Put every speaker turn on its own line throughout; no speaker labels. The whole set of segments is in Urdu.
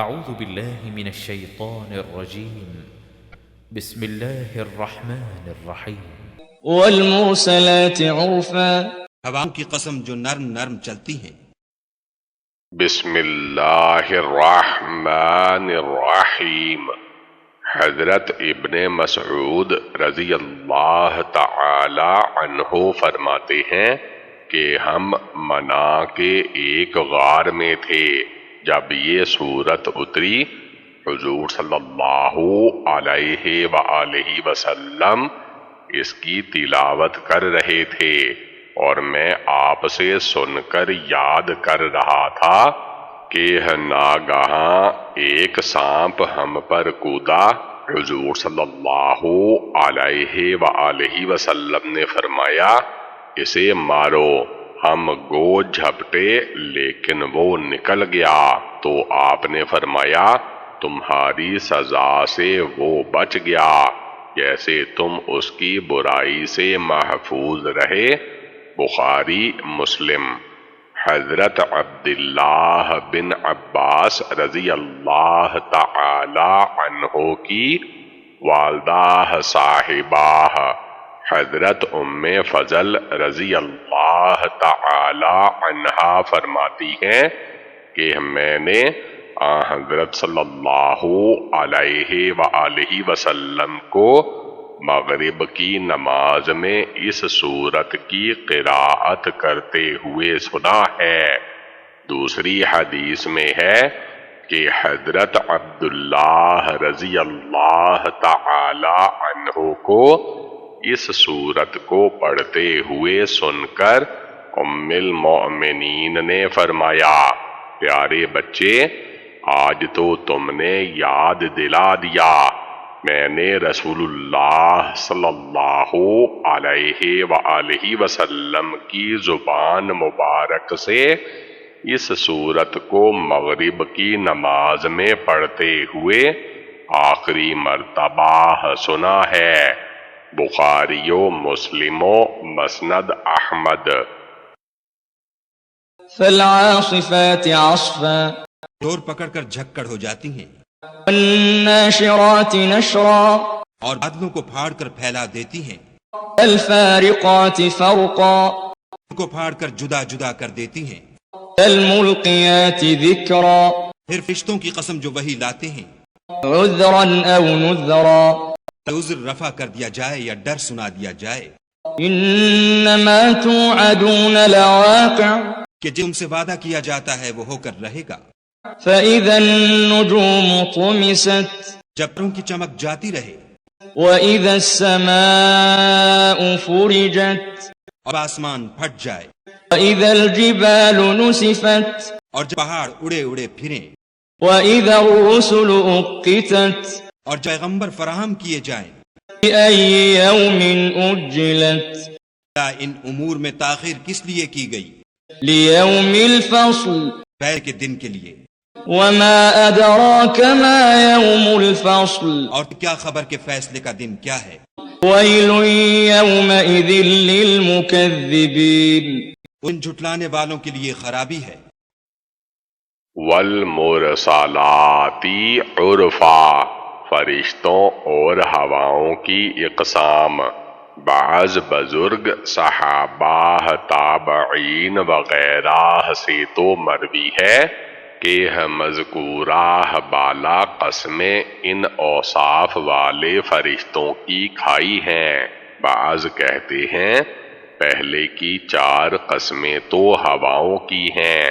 أعوذ بالله من الشيطان الرجيم. بسم الله الرحمن الرحيم.
والمرسلات عرفا،
ہواؤں کی قسم جو نرم نرم چلتی ہیں۔
بسم اللہ الرحمن الرحیم۔ حضرت ابن مسعود رضی اللہ تعالی عنہ فرماتے ہیں کہ ہم منا کے ایک غار میں تھے جب یہ سورت اتری۔ حضور صلی اللہ علیہ وآلہ وسلم اس کی تلاوت کر رہے تھے اور میں آپ سے سن کر یاد کر رہا تھا کہ ناگہاں ایک سانپ ہم پر کودا۔ حضور صلی اللہ علیہ وآلہ وسلم نے فرمایا اسے مارو۔ ہم گو جھپٹے لیکن وہ نکل گیا تو آپ نے فرمایا تمہاری سزا سے وہ بچ گیا جیسے تم اس کی برائی سے محفوظ رہے۔ بخاری مسلم۔ حضرت عبداللہ بن عباس رضی اللہ تعالی عنہ کی والدہ صاحبہ حضرت ام فضل رضی اللہ تعالی عنہا فرماتی ہیں کہ میں نے حضرت صلی اللہ علیہ وآلہ وسلم کو مغرب کی نماز میں اس سورت کی قراءت کرتے ہوئے سنا ہے۔ دوسری حدیث میں ہے کہ حضرت عبداللہ رضی اللہ تعالی عنہ کو اس سورت کو پڑھتے ہوئے سن کر ام المؤمنین نے فرمایا پیارے بچے آج تو تم نے یاد دلا دیا، میں نے رسول اللہ صلی اللہ علیہ وآلہ وسلم کی زبان مبارک سے اس سورت کو مغرب کی نماز میں پڑھتے ہوئے آخری مرتبہ سنا ہے۔ بخاری و مسلم و مسند احمد۔
فالعاصفات عصفا،
ڈور پکڑ کر جھکڑ ہو جاتی ہیں،
والناشرات نشرا،
اور بادلوں کو پھاڑ کر پھیلا دیتی ہیں،
الفارقات فرقا،
ان کو پھاڑ کر جدا جدا کر دیتی ہیں،
الملقيات ذكرا،
پھر فرشتوں کی قسم جو وحی لاتے ہیں،
عذرا او نذرا،
عذر رفع کر دیا جائے یا ڈر سنا دیا جائے،
انما توعدون لواقع،
کہ جو تم سے وعدہ کیا جاتا ہے وہ ہو کر رہے گا۔
فإذا النجوم طمست،
جب ان کی چمک جاتی رہے،
وإذا السماء فرجت،
اور آسمان پھٹ جائے،
وإذا الجبال نسفت،
اور جب پہاڑ اڑے اڑے پھریں،
وإذا الرسل أقتت،
اور پیغمبر فراہم کیے جائیں،
بأي يوم أجلت،
کیا ان امور میں تاخیر کس لیے کی گئی؟
ليوم الفصل،
پیر کے دن کے لیے۔
وما أدراك ما يوم الفصل،
اور کیا خبر کہ فیصلے کا دن کیا ہے؟
ويل يومئذ للمكذبين،
ان جھٹلانے والوں کے لیے خرابی ہے۔
والمرسلات عرفا، فرشتوں اور ہواؤں کی اقسام۔ بعض بزرگ صحابہ تابعین وغیرہ سے تو مروی ہے کہ مذکورہ بالا قسمیں ان اوصاف والے فرشتوں کی کھائی ہیں۔ بعض کہتے ہیں پہلے کی 4 قسمیں تو ہواؤں کی ہیں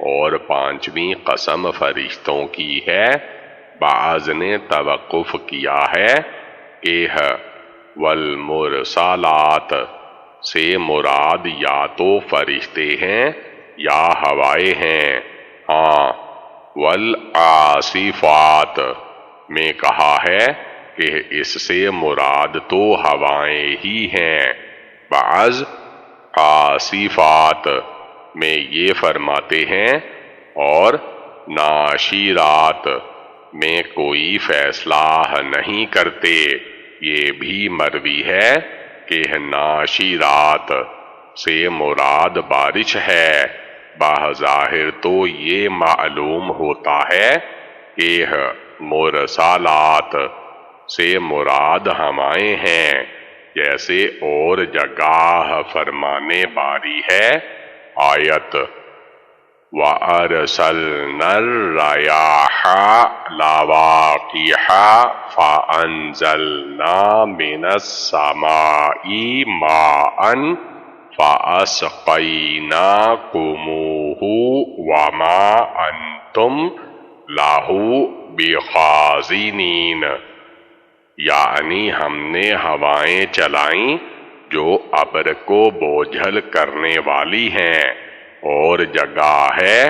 اور 5ویں قسم فرشتوں کی ہے۔ بعض نے توقف کیا ہے کہ والمرسلات سے مراد یا تو فرشتے ہیں یا ہوائیں ہیں۔ ہاں والعاصفات میں کہا ہے کہ اس سے مراد تو ہوائیں ہی ہیں۔ بعض عاصفات میں یہ فرماتے ہیں اور ناشرات میں کوئی فیصلہ نہیں کرتے۔ یہ بھی مروی ہے کہ ناشرات سے مراد بارش ہے۔ بظاہر تو یہ معلوم ہوتا ہے کہ مرسالات سے مراد ہوائیں ہیں، جیسے اور جگہ فرمانے باری ہے۔ آیت وَأَرْسَلْنَا الرِّيَاحَ لَوَاقِحَ فَأَنزَلْنَا مِنَ السَّمَاءِ مَاءً فَأَسْقَيْنَاكُمُوهُ وَمَا أَنْتُمْ لَهُ بِخَازِنِينَ، یعنی ہم نے ہوائیں چلائیں جو ابر کو بوجھل کرنے والی ہیں، اور جگہ ہے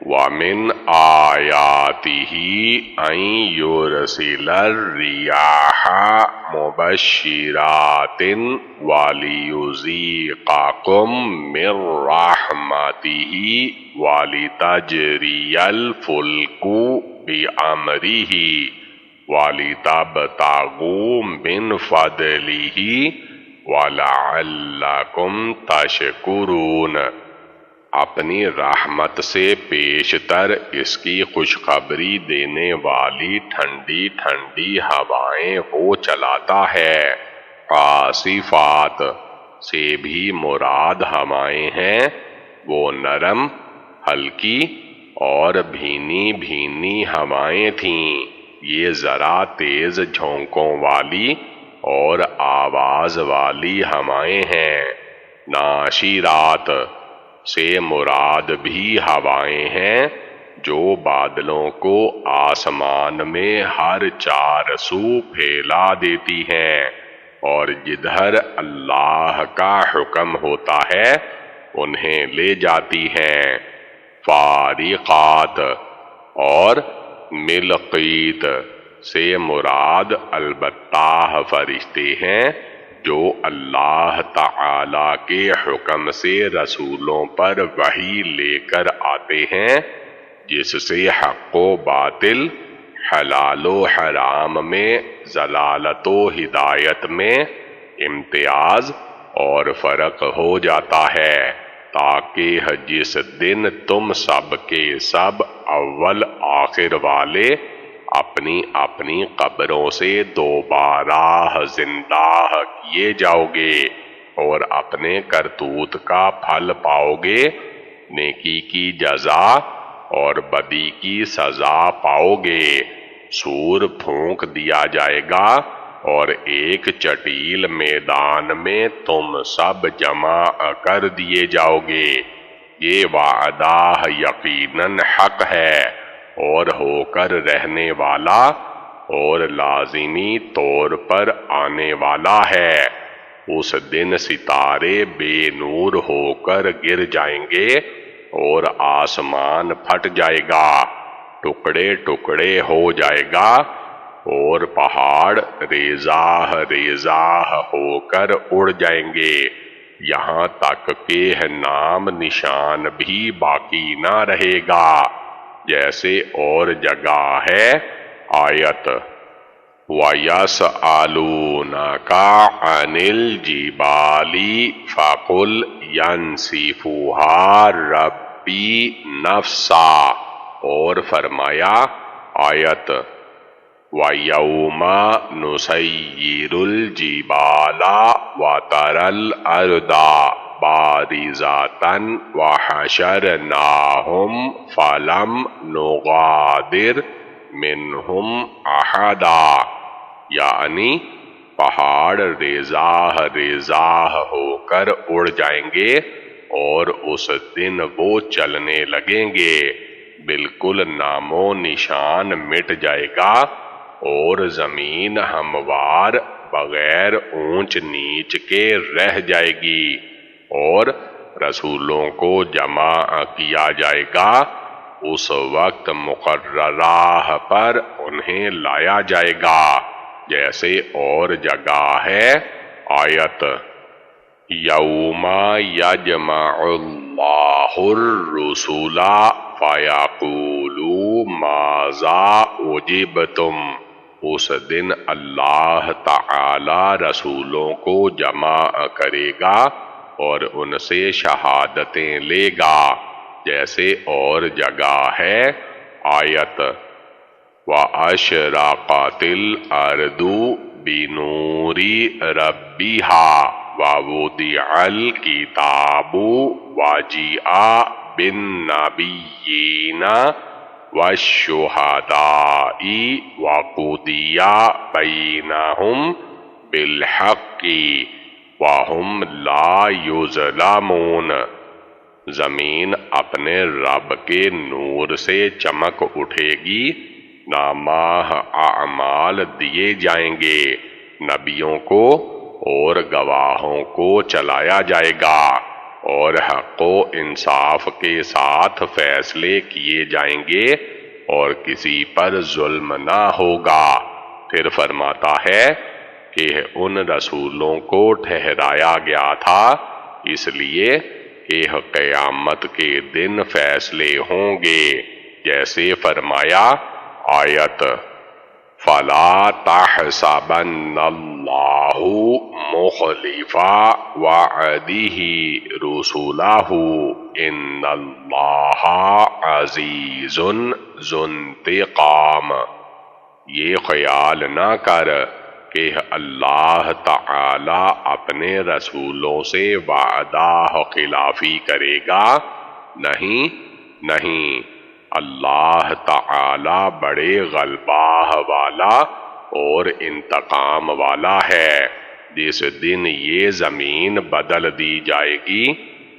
وَمِنْ آيَاتِهِ أَنْ يُرْسِلَ الرِّيَاحَ مُبَشِّرَاتٍ وَلِيُذِيقَكُم مِّن رَّحْمَتِهِ وَلِتَجْرِيَ الْفُلْكُ بِأَمْرِهِ وَلِتَبْتَغُوا مِنْ فَضْلِهِ وَلَعَلَّكُمْ تَشْكُرُونَ۔ اپنی رحمت سے پیشتر اس کی خوشخبری دینے والی ٹھنڈی ٹھنڈی ہوائیں وہ چلاتا ہے۔ عاصفات سے بھی مراد ہوائیں ہیں، وہ نرم، ہلکی اور بھینی بھینی ہوائیں تھیں۔ یہ ذرا تیز جھونکوں والی اور آواز والی ہوائیں ہیں۔ ناشرات سے مراد بھی ہوائیں ہیں جو بادلوں کو آسمان میں ہر چار سو پھیلا دیتی ہیں، اور جدھر اللہ کا حکم ہوتا ہے انہیں لے جاتی ہیں۔ فارقات اور ملقیت سے مراد البتہ فرشتے ہیں جو اللہ تعالی کے حکم سے رسولوں پر وحی لے کر آتے ہیں، جس سے حق و باطل، حلال و حرام میں، ضلالت و ہدایت میں امتیاز اور فرق ہو جاتا ہے، تاکہ جس دن تم سب کے سب اول آخر والے اپنی اپنی قبروں سے دوبارہ زندہ کیے جاؤ گے اور اپنے کرتوت کا پھل پاؤ گے، نیکی کی جزا اور بدی کی سزا پاؤ گے۔ سور پھونک دیا جائے گا اور ایک چٹیل میدان میں تم سب جمع کر دیے جاؤ گے۔ یہ وعدہ یقیناً حق ہے اور ہو کر رہنے والا اور لازمی طور پر آنے والا ہے۔ اس دن ستارے بے نور ہو کر گر جائیں گے اور آسمان پھٹ جائے گا، ٹکڑے ٹکڑے ہو جائے گا، اور پہاڑ ریزہ ریزہ ہو کر اڑ جائیں گے، یہاں تک کہ نام نشان بھی باقی نہ رہے گا، جیسے اور جگہ ہے۔ آیت وَيَسْأَلُونَكَ عَنِ الْجِبَالِ فَقُلْ يَنْسِفُهَا رَبِّي نَسْفًا، اور فرمایا آیت وَيَوْمَ نُسَيِّرُ الْجِبَالَ وَتَرَى الْأَرْضَ بَارِزَةً وَحَشَرْنَاهُمْ فَلَمْ نُغَادِرْ مِنْهُمْ أَحَدًا، یعنی پہاڑ ریزہ ریزہ ہو کر اڑ جائیں گے اور اس دن وہ چلنے لگیں گے، بالکل نام و نشان مٹ جائے گا، اور زمین ہموار بغیر اونچ نیچ کے رہ جائے گی، اور رسولوں کو جمع کیا جائے گا، اس وقت مقررہ پر انہیں لایا جائے گا، جیسے اور جگہ ہے۔ آیت یوم یجمع اللہ الرسل فیقول ماذا اجبتم، اس دن اللہ تعالی رسولوں کو جمع کرے گا اور ان سے شہادتیں لے گا، جیسے اور جگہ ہے۔ آیت وَأَشْرَقَتِ الْأَرْضُ بِنُورِ رَبِّهَا وَوُضِعَ الْكِتَابُ وَجِيءَ بِالنَّبِيِّينَ وَالشُّهَدَاءِ وَقُضِيَ بَيْنَهُم بِالْحَقِّ وَهُمْ لَا يُظْلَمُونَ۔ زمین اپنے رب کے نور سے چمک اٹھے گی، نامہ اعمال دیے جائیں گے، نبیوں کو اور گواہوں کو چلایا جائے گا، اور حق و انصاف کے ساتھ فیصلے کیے جائیں گے، اور کسی پر ظلم نہ ہوگا۔ پھر فرماتا ہے کہ ان رسولوں کو ٹھہرایا گیا تھا اس لیے کہ قیامت کے دن فیصلے ہوں گے، جیسے فرمایا آیت فَلَا تَحْسَبَنَّ اللَّهُ مُخْلِفَ وَعْدِهِ رُسُلَهُ إِنَّ اللَّهَ عَزِيزٌ ذُو انتقام۔ یہ خیال نہ کر کہ اللہ تعالی اپنے رسولوں سے وعدہ خلافی کرے گا، نہیں، اللہ تعالی بڑے غلبہ والا اور انتقام والا ہے۔ جس دن یہ زمین بدل دی جائے گی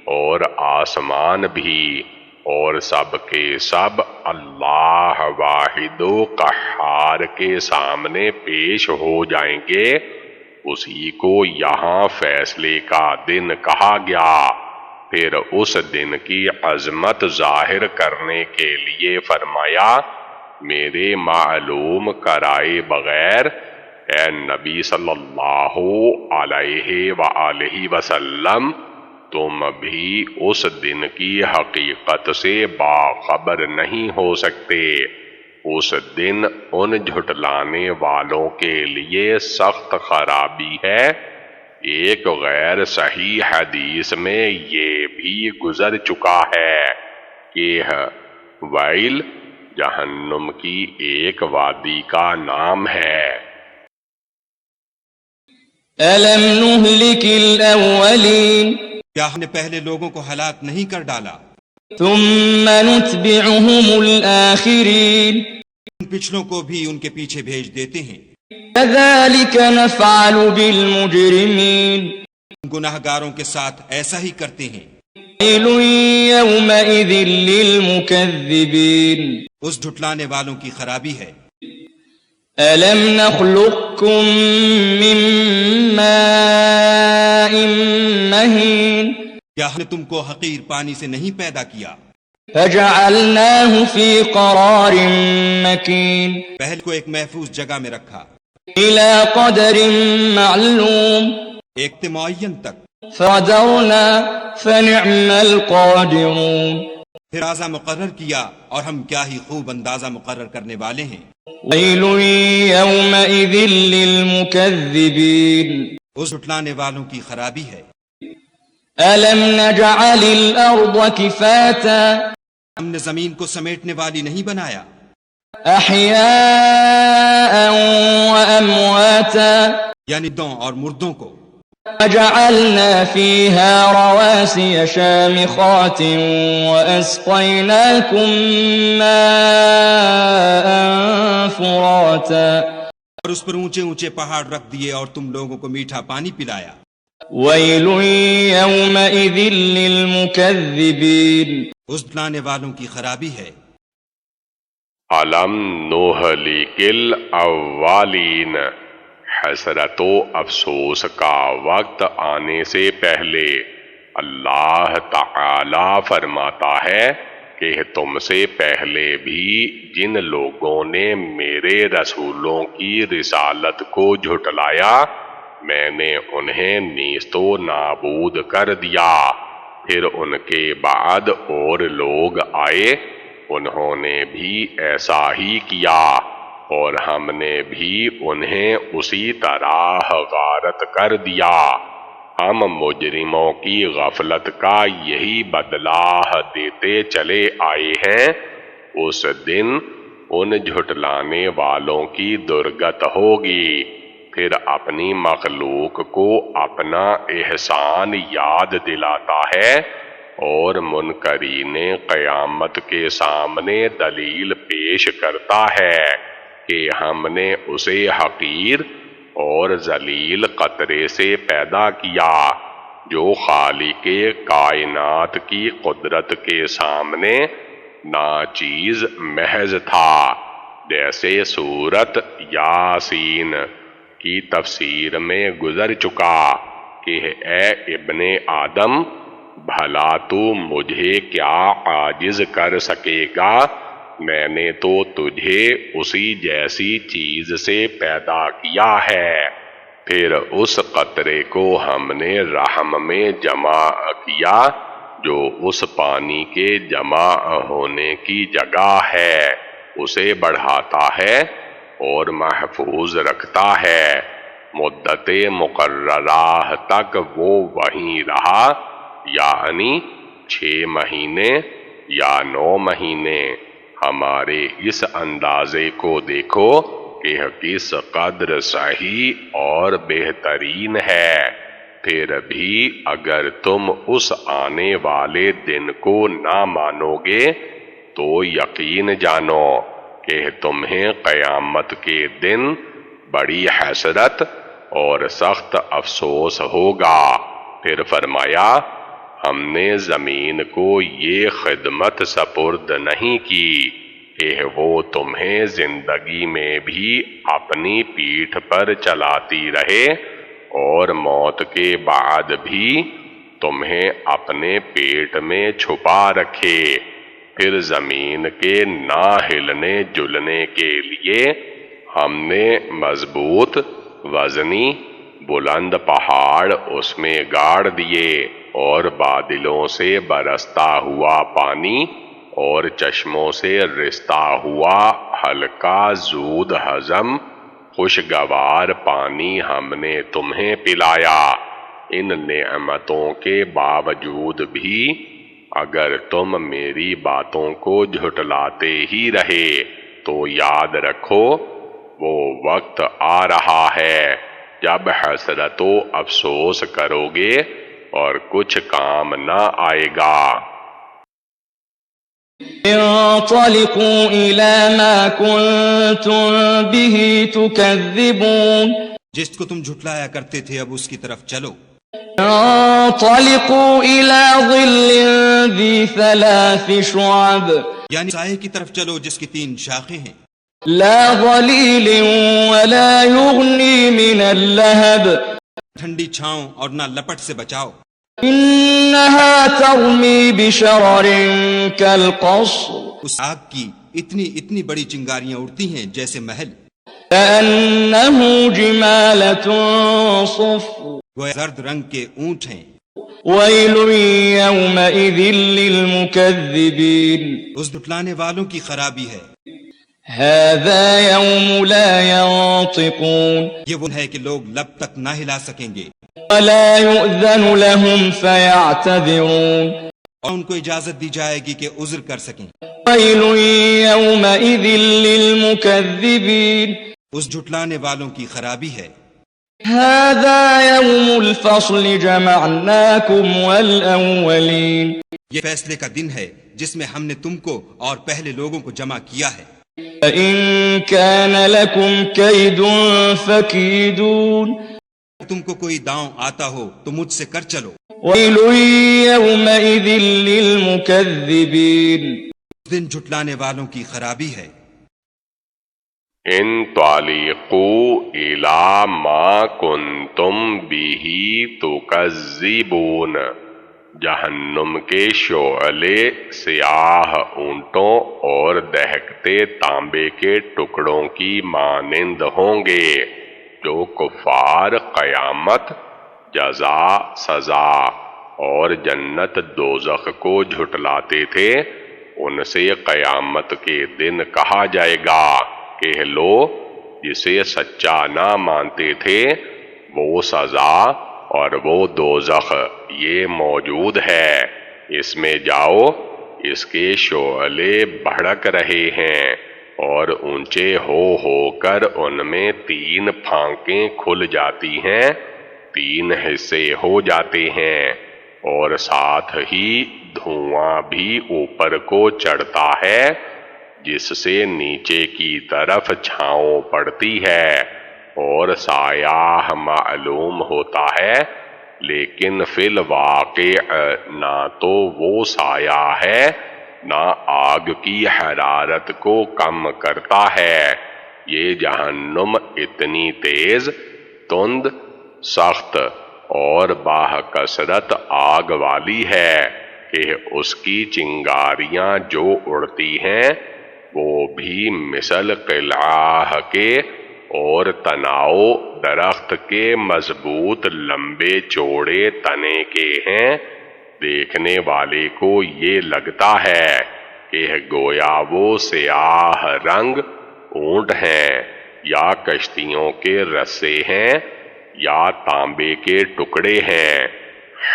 اور آسمان بھی، اور سب کے سب اللہ واحد و قہار کے سامنے پیش ہو جائیں گے، اسی کو یہاں فیصلے کا دن کہا گیا۔ پھر اس دن کی عظمت ظاہر کرنے کے لیے فرمایا میرے معلوم کرائے بغیر اے نبی صلی اللہ علیہ وآلہ وسلم تم بھی اس دن کی حقیقت سے باخبر نہیں ہو سکتے۔ اس دن ان جھٹلانے والوں کے لیے سخت خرابی ہے۔ ایک غیر صحیح حدیث میں یہ بھی گزر چکا ہے کہ ویل جہنم کی ایک وادی کا نام ہے۔
أَلَمْ نُهْلِكِ الْأَوَّلِينَ
کیا ہم نے پہلے لوگوں کو ہلاک نہیں کر ڈالا؟
ثُمَّ نُتْبِعُهُمُ الْآخِرِينَ
ان پچھلوں کو بھی ان کے پیچھے بھیج دیتے ہیں۔
كَذَلِكَ نَفْعَلُ بِالْمُجْرِمِينَ
گناہ گاروں کے ساتھ ایسا ہی کرتے ہیں۔
وَيْلٌ يَوْمَئِذٍ لِّلْمُكَذِّبِينَ
اس جھٹلانے والوں کی خرابی ہے۔
أَلَمْ نَخْلُقكُّم مِّن مَّاءٍ مَّهِينٍ
کیا ہم نے تم کو حقیر پانی سے نہیں پیدا کیا؟
فَجَعَلْنَاهُ فِي قَرَارٍ مَّكِينٍ
پہل کو ایک محفوظ جگہ میں رکھا،
إِلَى قَدَرٍ مَّعْلُومٍ
ایک معین تک،
فَقَدَرْنَا فَنِعْمَ الْقَادِرُونَ
پھر اندازہ مقرر کیا اور ہم کیا ہی خوب اندازہ مقرر کرنے والے ہیں۔
وَيْلٌ يَوْمَئِذٍ لِّلْمُكَذِّبِينَ
اس جھٹلانے والوں کی خرابی ہے۔
أَلَمْ نَجْعَلِ الْأَرْضَ كِفَاتًا
ہم نے زمین کو سمیٹنے والی نہیں بنایا،
أَحْيَاءً وَأَمْوَاتًا
یعنی دوں اور مردوں کو،
وَجَعَلْنَا فِيهَا رَوَاسِيَ شَامِخَاتٍ وَأَسْقَيْنَاكُم مَّاءً فُرَاتًا
اور اس پر اونچے اونچے پہاڑ رکھ دیے اور تم لوگوں کو میٹھا پانی پلایا۔
وَيْلٌ يَوْمَئِذٍ لِّلْمُكَذِّبِينَ
اس جھٹلانے والوں کی خرابی ہے۔
علم نہلک الاولین، حسرت و افسوس کا وقت آنے سے پہلے اللہ تعالی فرماتا ہے کہ تم سے پہلے بھی جن لوگوں نے میرے رسولوں کی رسالت کو جھٹلایا میں نے انہیں نیست و نابود کر دیا۔ پھر ان کے بعد اور لوگ آئے، انہوں نے بھی ایسا ہی کیا، اور ہم نے بھی انہیں اسی طرح غارت کر دیا۔ ہم مجرموں کی غفلت کا یہی بدلہ دیتے چلے آئے ہیں۔ اس دن ان جھٹلانے والوں کی درگت ہوگی۔ پھر اپنی مخلوق کو اپنا احسان یاد دلاتا ہے اور منکرین قیامت کے سامنے دلیل پیش کرتا ہے کہ ہم نے اسے حقیر اور ذلیل قطرے سے پیدا کیا جو خالق کائنات کی قدرت کے سامنے ناچیز محض تھا۔ جیسے سورت یاسین کی تفسیر میں گزر چکا کہ اے ابن آدم، بھلا تو مجھے کیا عاجز کر سکے گا؟ میں نے تو تجھے اسی جیسی چیز سے پیدا کیا ہے۔ پھر اس قطرے کو ہم نے رحم میں جمع کیا جو اس پانی کے جمع ہونے کی جگہ ہے، اسے بڑھاتا ہے اور محفوظ رکھتا ہے۔ مدت مقررہ تک وہ وہیں رہا، یعنی 6 مہینے یا 9 مہینے۔ ہمارے اس اندازے کو دیکھو کہ کس قدر صحیح اور بہترین ہے۔ پھر بھی اگر تم اس آنے والے دن کو نہ مانو گے تو یقین جانو کہ تمہیں قیامت کے دن بڑی حسرت اور سخت افسوس ہوگا۔ پھر فرمایا، ہم نے زمین کو یہ خدمت سپرد نہیں کی کہ وہ تمہیں زندگی میں بھی اپنی پیٹھ پر چلاتی رہے اور موت کے بعد بھی تمہیں اپنے پیٹ میں چھپا رکھے۔ پھر زمین کے نہ ہلنے جلنے کے لیے ہم نے مضبوط وزنی بلند پہاڑ اس میں گاڑ دیے اور بادلوں سے برستا ہوا پانی اور چشموں سے رستا ہوا ہلکا زود ہضم خوشگوار پانی ہم نے تمہیں پلایا۔ ان نعمتوں کے باوجود بھی اگر تم میری باتوں کو جھٹلاتے ہی رہے تو یاد رکھو وہ وقت آ رہا ہے جب حسرت و افسوس کرو گے اور کچھ کام نہ آئے گا۔
انطلقوا إلى ما كنتم به تكذبون
جس کو تم جھٹلایا کرتے تھے اب اس کی طرف چلو۔
انطلقوا إلى ظل ذي 3 شعب
یعنی سائے کی طرف چلو جس کی 3 شاخیں ہیں،
لا ظليل ولا يغني من اللهب
ٹھنڈی چھاؤں اور نہ لپٹ سے بچاؤ۔
إنها ترمي بشرر كالقصر
اس آگ کی اتنی بڑی چنگاریاں اڑتی ہیں جیسے محل،
كأنه جمالة صفر
وہ زرد رنگ کے اونٹ ہیں۔
ويل يومئذ للمكذبين
اس جھٹلانے والوں کی خرابی ہے۔
هذا يوم لا ينطقون
یہ وہ ہے کہ لوگ لب تک نہ ہلا سکیں گے
ولا يؤذن لهم فيعتذرون
اور ان کو اجازت دی جائے گی کہ عذر کر سکیں۔
ويل يومئذ للمكذبين
اس جھٹلانے والوں کی خرابی ہے۔
هذا يوم الفصل جمعناكم والأولين
یہ فیصلے کا دن ہے جس میں ہم نے تم کو اور پہلے لوگوں کو جمع کیا ہے۔
فإن كان لكم كيد فكيدون
تم کو کوئی داؤں آتا ہو تو مجھ سے کر چلو۔
ويل يومئذ للمكذبين
اس دن جھٹلانے والوں کی خرابی ہے۔
انطلقوا إلى ما كنتم به تكذبون، جہنم کے شعلے سیاہ اونٹوں اور دہکتے تانبے کے ٹکڑوں کی مانند ہوں گے جو کفار قیامت، جزا، سزا اور جنت دوزخ کو جھٹلاتے تھے، ان سے قیامت کے دن کہا جائے گا کہ لو جسے سچا نہ مانتے تھے وہ سزا اور وہ دوزخ یہ موجود ہے، اس میں جاؤ، اس کے شعلے بھڑک رہے ہیں اور اونچے ہو کر ان میں 3 پھانکیں کھل جاتی ہیں، 3 حصے ہو جاتے ہیں، اور ساتھ ہی دھواں بھی اوپر کو چڑھتا ہے جس سے نیچے کی طرف چھاؤں پڑتی ہے اور سایہ معلوم ہوتا ہے، لیکن فی الواقع نہ تو وہ سایہ ہے نہ آگ کی حرارت کو کم کرتا ہے۔ یہ جہنم اتنی تیز، تند، سخت اور باکثرت آگ والی ہے کہ اس کی چنگاریاں جو اڑتی ہیں وہ بھی مثل قلعہ کے اور تناؤ درخت کے مضبوط لمبے چوڑے تنے کے ہیں۔ دیکھنے والے کو یہ لگتا ہے کہ گویا وہ سیاہ رنگ اونٹ ہیں یا کشتیوں کے رسے ہیں یا تانبے کے ٹکڑے ہیں۔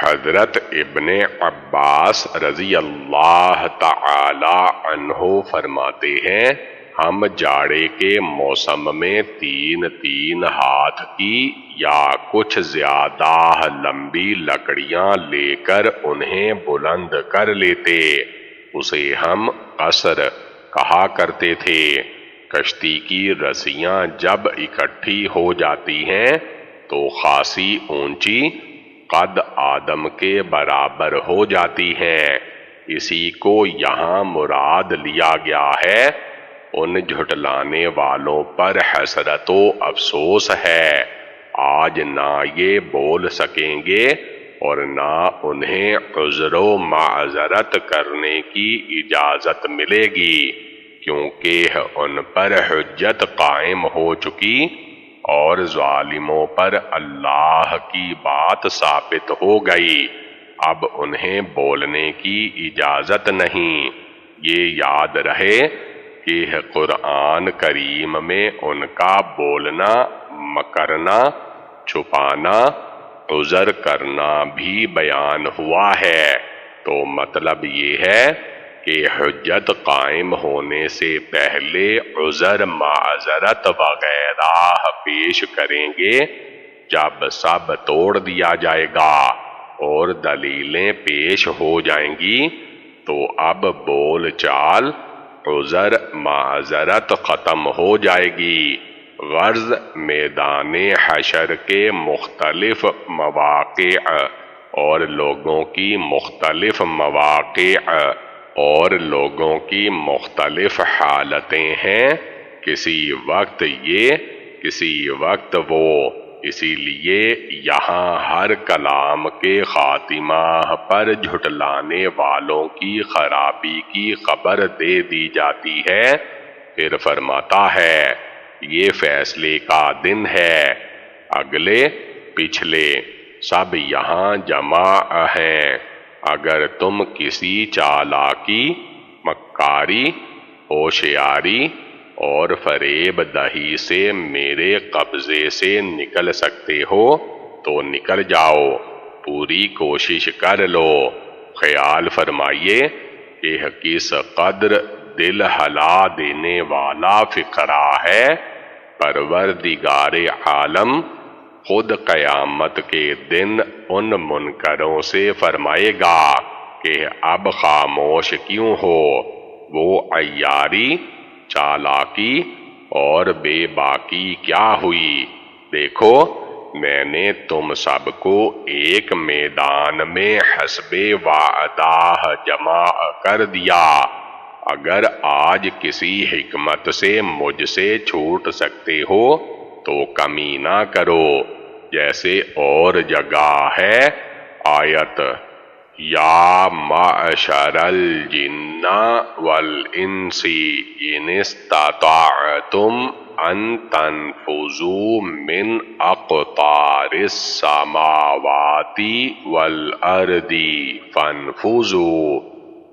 حضرت ابن عباس رضی اللہ تعالی عنہ فرماتے ہیں، ہم جاڑے کے موسم میں 3 ہاتھ کی یا کچھ زیادہ لمبی لکڑیاں لے کر انہیں بلند کر لیتے، اسے ہم قصر کہا کرتے تھے۔ کشتی کی رسیاں جب اکٹھی ہو جاتی ہیں تو خاصی اونچی، قد آدم کے برابر ہو جاتی ہیں۔ اسی کو یہاں مراد لیا گیا ہے۔ ان جھٹلانے والوں پر حسرت و افسوس ہے، آج نہ یہ بول سکیں گے اور نہ انہیں عذر و معذرت کرنے کی اجازت ملے گی، کیونکہ ان پر حجت قائم ہو چکی اور ظالموں پر اللہ کی بات ثابت ہو گئی۔ اب انہیں بولنے کی اجازت نہیں۔ یہ یاد رہے کہ قرآن کریم میں ان کا بولنا، مکرنا، چھپانا، عذر کرنا بھی بیان ہوا ہے، تو مطلب یہ ہے کہ حجت قائم ہونے سے پہلے عذر، معذرت وغیرہ پیش کریں گے۔ جب سب توڑ دیا جائے گا اور دلیلیں پیش ہو جائیں گی تو اب بول چال، عذر، معذرت ختم ہو جائے گی۔ غرض میدان حشر کے مختلف مواقع اور لوگوں کی مختلف مواقع اور لوگوں کی مختلف حالتیں ہیں، کسی وقت یہ، کسی وقت وہ، اسی لیے یہاں ہر کلام کے خاتمہ پر جھٹلانے والوں کی خرابی کی خبر دے دی جاتی ہے۔ پھر فرماتا ہے، یہ فیصلے کا دن ہے، اگلے پچھلے سب یہاں جمع ہیں۔ اگر تم کسی چالاکی، مکاری، ہوشیاری اور فریب دہی سے میرے قبضے سے نکل سکتے ہو تو نکل جاؤ، پوری کوشش کر لو۔ خیال فرمائیے کہ کس قدر دل ہلا دینے والا فقرہ ہے۔ پروردگار عالم خود قیامت کے دن ان منکروں سے فرمائے گا کہ اب خاموش کیوں ہو؟ وہ عیاری، چالاکی اور بے باکی کیا ہوئی؟ دیکھو، میں نے تم سب کو ایک میدان میں حسب وعدہ جمع کر دیا۔ اگر آج کسی حکمت سے مجھ سے چھوٹ سکتے ہو تو کمی نہ کرو، جیسے اور جگہ ہے آیت، یا معشر الجن والانس ان استطعتم ان تنفذوا من اقطار السماوات والارض فانفذوا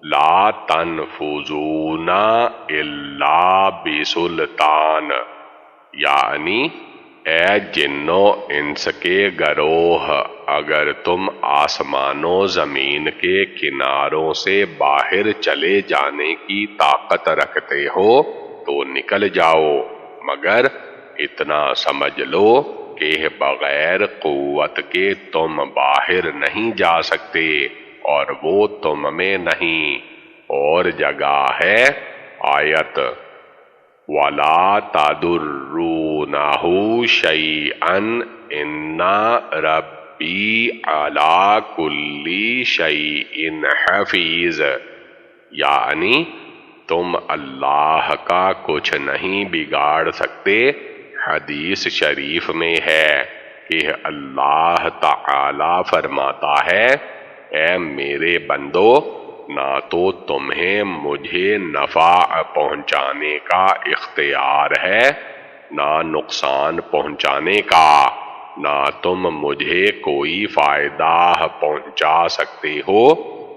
لا تنفذون الا بسلطان، یعنی اے جنوں انس کے گروہ، اگر تم آسمان و زمین کے کناروں سے باہر چلے جانے کی طاقت رکھتے ہو تو نکل جاؤ، مگر اتنا سمجھ لو کہ بغیر قوت کے تم باہر نہیں جا سکتے اور وہ تم میں نہیں۔ اور جگہ ہے آیت وَلَا تَضُرُّونَهُ شَيْئًا إِنَّ رَبِّي عَلَى كُلِّ شَيْءٍ حَفِيظٌ، یعنی تم اللہ کا کچھ نہیں بگاڑ سکتے۔ حدیث شریف میں ہے کہ اللہ تعالی فرماتا ہے اے میرے بندو، نہ تو تمہیں مجھے نفع پہنچانے کا اختیار ہے نہ نقصان پہنچانے کا، نہ تم مجھے کوئی فائدہ پہنچا سکتے ہو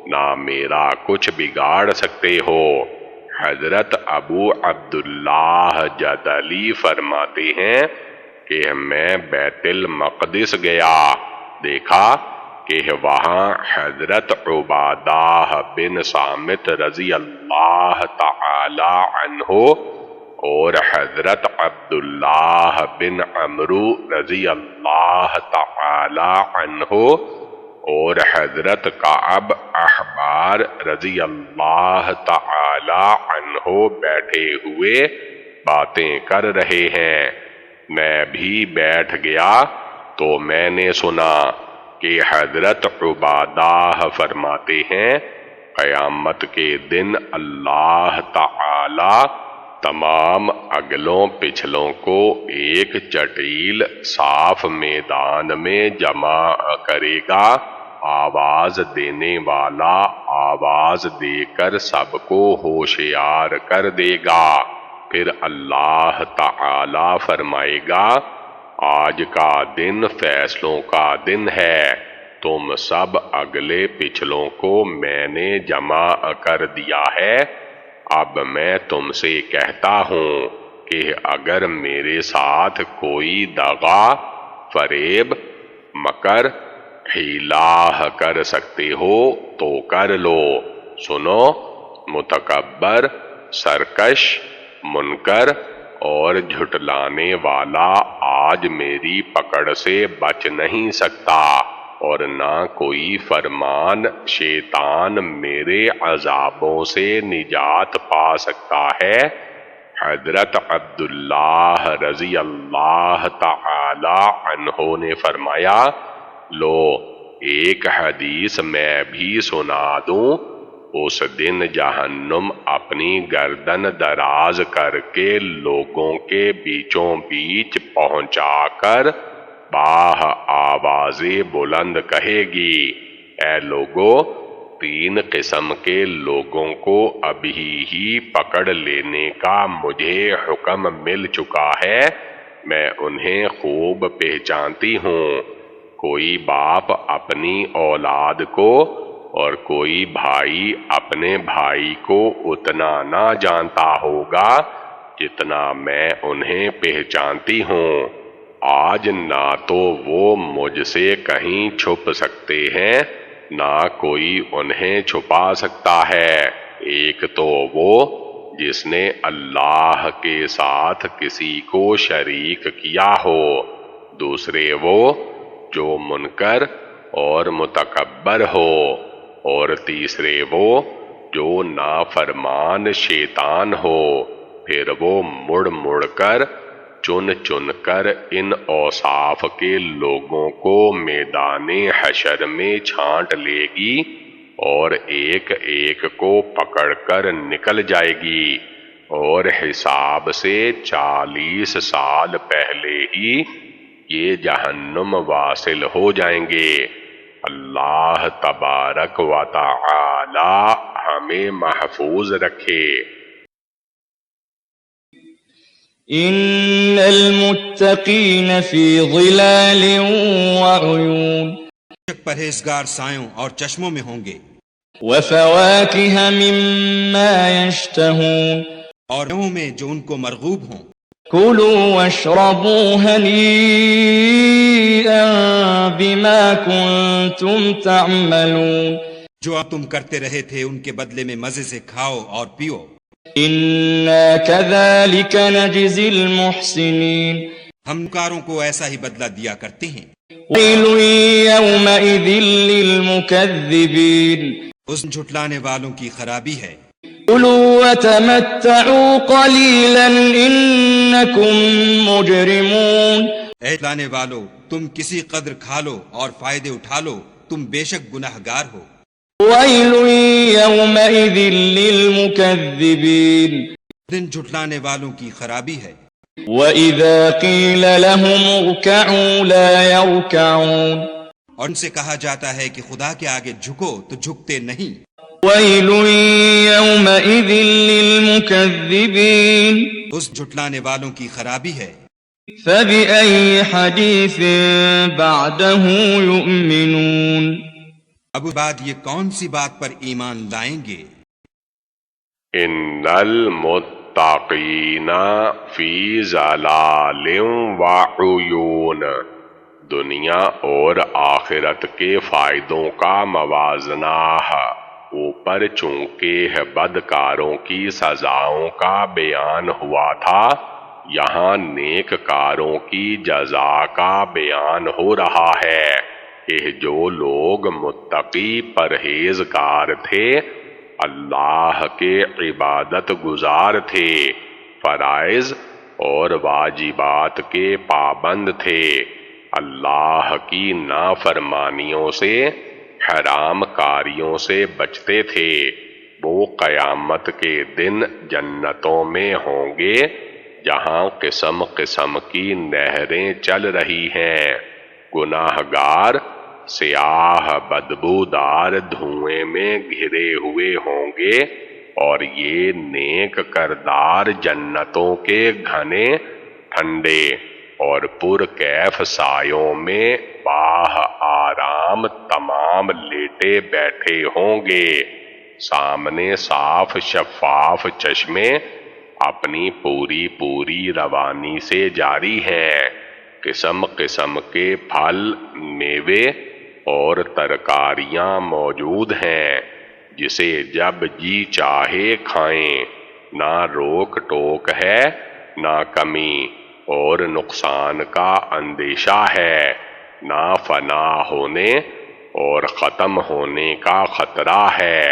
نہ میرا کچھ بگاڑ سکتے ہو۔ حضرت ابو عبداللہ جدلی فرماتے ہیں کہ میں بیت المقدس گیا، دیکھا کہ وہاں حضرت عبادہ بن صامت رضی اللہ تعالی عنہ اور حضرت عبداللہ بن عمرو رضی اللہ تعالی عنہ اور حضرت کعب احبار رضی اللہ تعالی عنہ بیٹھے ہوئے باتیں کر رہے ہیں۔ میں بھی بیٹھ گیا تو میں نے سنا کہ حضرت عبادہ فرماتے ہیں قیامت کے دن اللہ تعالی تمام اگلوں پچھلوں کو ایک جٹیل صاف میدان میں جمع کرے گا، آواز دینے والا آواز دے کر سب کو ہوشیار کر دے گا۔ پھر اللہ تعالی فرمائے گا آج کا دن فیصلوں کا دن ہے، تم سب اگلے پچھلوں کو میں نے جمع کر دیا ہے۔ اب میں تم سے کہتا ہوں کہ اگر میرے ساتھ کوئی دغا، فریب، مکر، حیلہ کر سکتے ہو تو کر لو۔ سنو، متکبر، سرکش، منکر اور جھٹلانے والا آج میری پکڑ سے بچ نہیں سکتا، اور نہ کوئی فرمان شیطان میرے عذابوں سے نجات پا سکتا ہے۔ حضرت عبداللہ رضی اللہ تعالی عنہ نے فرمایا لو ایک حدیث میں بھی سنا دوں، اس دن جہنم اپنی گردن دراز کر کے لوگوں کے بیچوں بیچ پہنچا کر باہ آوازیں بلند کہے گی اے لوگو، 3 قسم کے لوگوں کو ابھی ہی پکڑ لینے کا مجھے حکم مل چکا ہے، میں انہیں خوب پہچانتی ہوں۔ کوئی باپ اپنی اولاد کو اور کوئی بھائی اپنے بھائی کو اتنا نہ جانتا ہوگا جتنا میں انہیں پہچانتی ہوں۔ آج نہ تو وہ مجھ سے کہیں چھپ سکتے ہیں نہ کوئی انہیں چھپا سکتا ہے۔ ایک تو وہ جس نے اللہ کے ساتھ کسی کو شریک کیا ہو، دوسرے وہ جو منکر اور متکبر ہو، اور تیسرے وہ جو نافرمان شیطان ہو۔ پھر وہ مڑ مڑ کر چن چن کر ان اوصاف کے لوگوں کو میدان حشر میں چھانٹ لے گی اور ایک ایک کو پکڑ کر نکل جائے گی، اور حساب سے 40 سال پہلے ہی یہ جہنم واصل ہو جائیں گے۔ اللہ تبارک و تعالی ہمیں محفوظ رکھے۔
ان المتقین فی ظلال وعیون،
پرہیزگار سایوں اور چشموں میں ہوں گے،
وفواکہ مما یشتہون،
اور انہوں میں جو ان کو مرغوب ہوں۔
کلوا واشربوا ہنیئا بما کنتم تعملون،
جو اب تم کرتے رہے تھے ان کے بدلے میں مزے سے کھاؤ اور پیو۔
إنا كذلك نجزي المحسنين
ہم کاروں کو ایسا ہی بدلہ دیا کرتے ہیں۔
ويل يومئذ للمكذبين
اس جھٹلانے والوں کی خرابی ہے۔
كلوا وتمتعوا قليلا إنكم مجرمون
اے لانے والو، تم کسی قدر کھا لو اور فائدے اٹھا لو، تم بے شک گناہگار ہو۔
ويل يومئذ للمكذبين
دن جھٹلانے والوں کی خرابی ہے۔
وإذا قيل لهم اركعوا لا يركعون
اور ان سے کہا جاتا ہے کہ خدا کے آگے جھکو تو جھکتے نہیں۔
ويل يومئذ للمكذبين
اس جھٹلانے والوں کی خرابی ہے۔
فبأي حديث بعده يؤمنون
اب بعد یہ کون سی بات پر ایمان لائیں گے؟
ان المتقین فی ظلال وعیون، دنیا اور آخرت کے فائدوں کا موازنہ اوپر چونکہ بدکاروں کی سزاؤں کا بیان ہوا تھا، یہاں نیک کاروں کی جزا کا بیان ہو رہا ہے کہ جو لوگ متقی پرہیزگار تھے، اللہ کے عبادت گزار تھے، فرائض اور واجبات کے پابند تھے، اللہ کی نافرمانیوں سے، حرام کاریوں سے بچتے تھے، وہ قیامت کے دن جنتوں میں ہوں گے جہاں قسم قسم کی نہریں چل رہی ہیں۔ گناہگار سیاہ بدبودار دھوئیں میں گھرے ہوئے ہوں گے، اور یہ نیک کردار جنتوں کے گھنے ٹھنڈے اور پرکیف سایوں میں باہ آرام تمام لیٹے بیٹھے ہوں گے، سامنے صاف شفاف چشمے اپنی پوری روانی سے جاری ہیں، قسم قسم کے پھل، میوے اور ترکاریاں موجود ہیں، جسے جب جی چاہے کھائیں، نہ روک ٹوک ہے نہ کمی اور نقصان کا اندیشہ ہے، نہ فنا ہونے اور ختم ہونے کا خطرہ ہے۔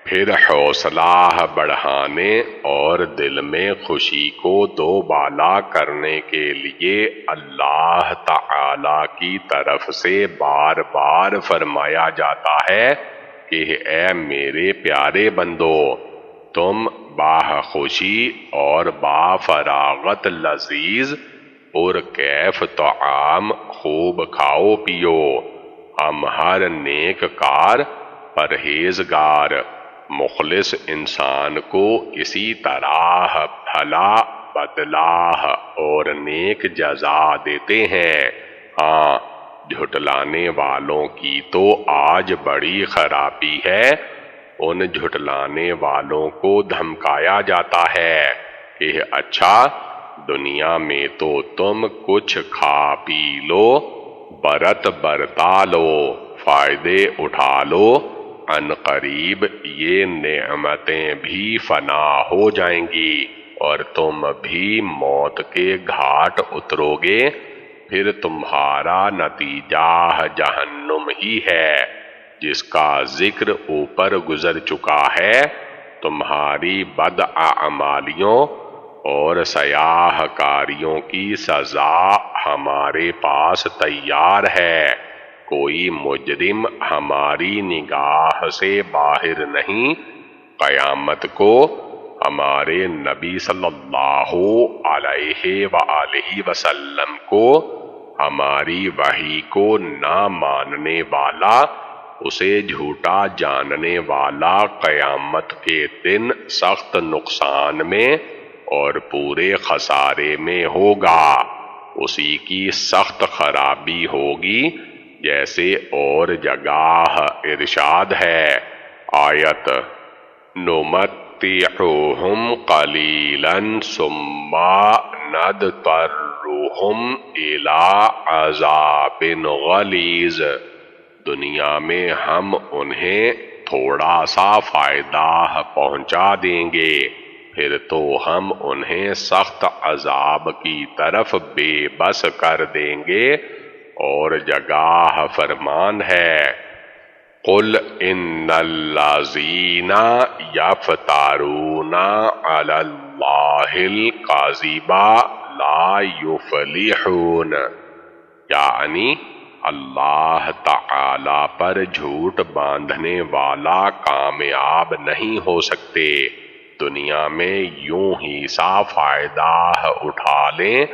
پھر حوصلہ بڑھانے اور دل میں خوشی کو دوبالا کرنے کے لیے اللہ تعالی کی طرف سے بار بار فرمایا جاتا ہے کہ اے میرے پیارے بندو، تم باخوشی اور بافراغت لذیذ پرکیف طعام خوب کھاؤ پیو۔ ہم ہر نیک کار پرہیزگار مخلص انسان کو اسی طرح بھلا بدلہ اور نیک جزا دیتے ہیں۔ ہاں، جھٹلانے والوں کی تو آج بڑی خرابی ہے، ان جھٹلانے والوں کو دھمکایا جاتا ہے کہ اچھا دنیا میں تو تم کچھ کھا پی لو، برت برتا لو، فائدے اٹھا لو، عن قریب یہ نعمتیں بھی فنا ہو جائیں گی اور تم بھی موت کے گھاٹ اترو گے، پھر تمہارا نتیجہ جہنم ہی ہے، جس کا ذکر اوپر گزر چکا ہے۔ تمہاری بداعمالیوں اور سیاہ کاریوں کی سزا ہمارے پاس تیار ہے، کوئی مجرم ہماری نگاہ سے باہر نہیں۔ قیامت کو ہمارے نبی صلی اللہ علیہ وآلہ وسلم کو ہماری وحی کو نہ ماننے والا، اسے جھوٹا جاننے والا قیامت کے دن سخت نقصان میں اور پورے خسارے میں ہوگا، اسی کی سخت خرابی ہوگی، جیسے اور جگہ ارشاد ہے۔ آیت نمتعہم قلیلا ثم نضطرہم الی عذاب غلیظ، دنیا میں ہم انہیں تھوڑا سا فائدہ پہنچا دیں گے، پھر تو ہم انہیں سخت عذاب کی طرف بے بس کر دیں گے۔ اور جگہ فرمان ہے قل ان الذین یفترون علی اللہ الکذب لا یفلحون، یعنی اللہ تعالی پر جھوٹ باندھنے والا کامیاب نہیں ہو سکتے۔ دنیا میں یوں ہی سا فائدہ اٹھا لیں،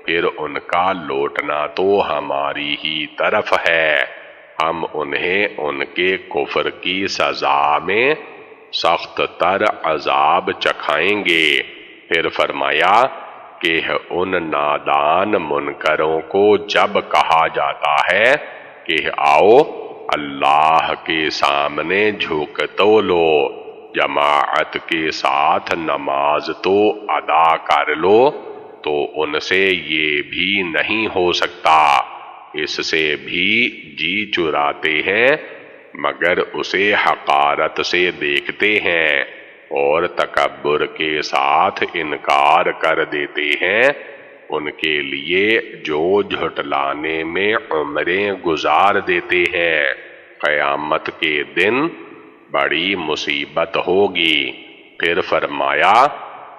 پھر ان کا لوٹنا تو ہماری ہی طرف ہے۔ ہم انہیں ان کے کفر کی سزا میں سخت تر عذاب چکھائیں گے۔ پھر فرمایا کہ ان نادان منکروں کو جب کہا جاتا ہے کہ آؤ اللہ کے سامنے جھک تو لو، جماعت کے ساتھ نماز تو ادا کر لو، تو ان سے یہ بھی نہیں ہو سکتا۔ اس سے بھی جی چراتے ہیں، مگر اسے حقارت سے دیکھتے ہیں اور تکبر کے ساتھ انکار کر دیتے ہیں۔ ان کے لیے جو جھٹلانے میں عمریں گزار دیتے ہیں، قیامت کے دن بڑی مصیبت ہوگی۔ پھر فرمایا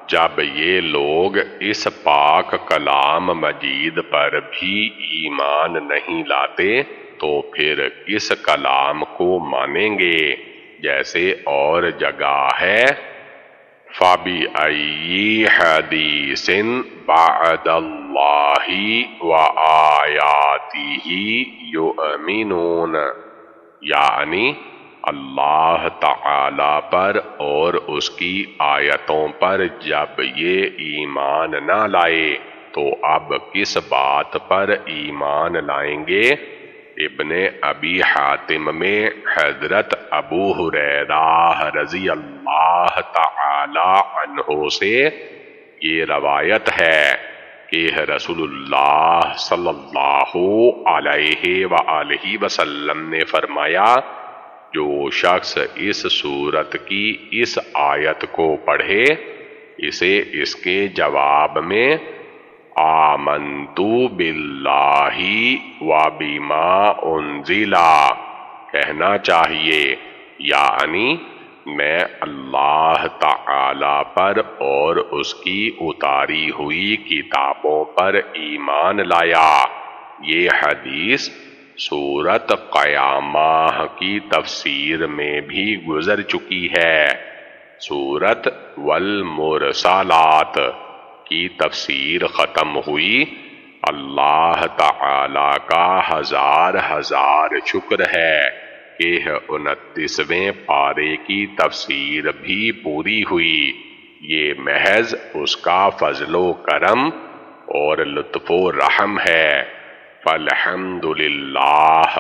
جب یہ لوگ اس پاک کلام مجید پر بھی ایمان نہیں لاتے تو پھر کس کلام کو مانیں گے؟ جیسے اور جگہ ہے فَبِأَيِّ حَدِيثٍ بَعْدَ اللَّهِ وَآيَاتِهِ يُؤْمِنُونَ، یعنی اللہ تعالی پر اور اس کی آیتوں پر جب یہ ایمان نہ لائے تو اب کس بات پر ایمان لائیں گے؟ ابن ابی حاتم میں حضرت ابو ہریرہ رضی اللہ تعالی عنہ سے یہ روایت ہے کہ رسول اللہ صلی اللہ علیہ وآلہ وسلم نے فرمایا جو شخص اس سورت کی اس آیت کو پڑھے اسے اس کے جواب میں آمنتو باللہ وبما انزل کہنا چاہیے، یعنی میں اللہ تعالی پر اور اس کی اتاری ہوئی کتابوں پر ایمان لایا۔ یہ حدیث سورت قیامہ کی تفسیر میں بھی گزر چکی ہے۔ سورت والمرسلات کی تفسیر ختم ہوئی۔ اللہ تعالی کا ہزار ہزار شکر ہے کہ 29ویں پارے کی تفسیر بھی پوری ہوئی۔ یہ محض اس کا فضل و کرم اور لطف و رحم ہے۔ فالحمد للہ۔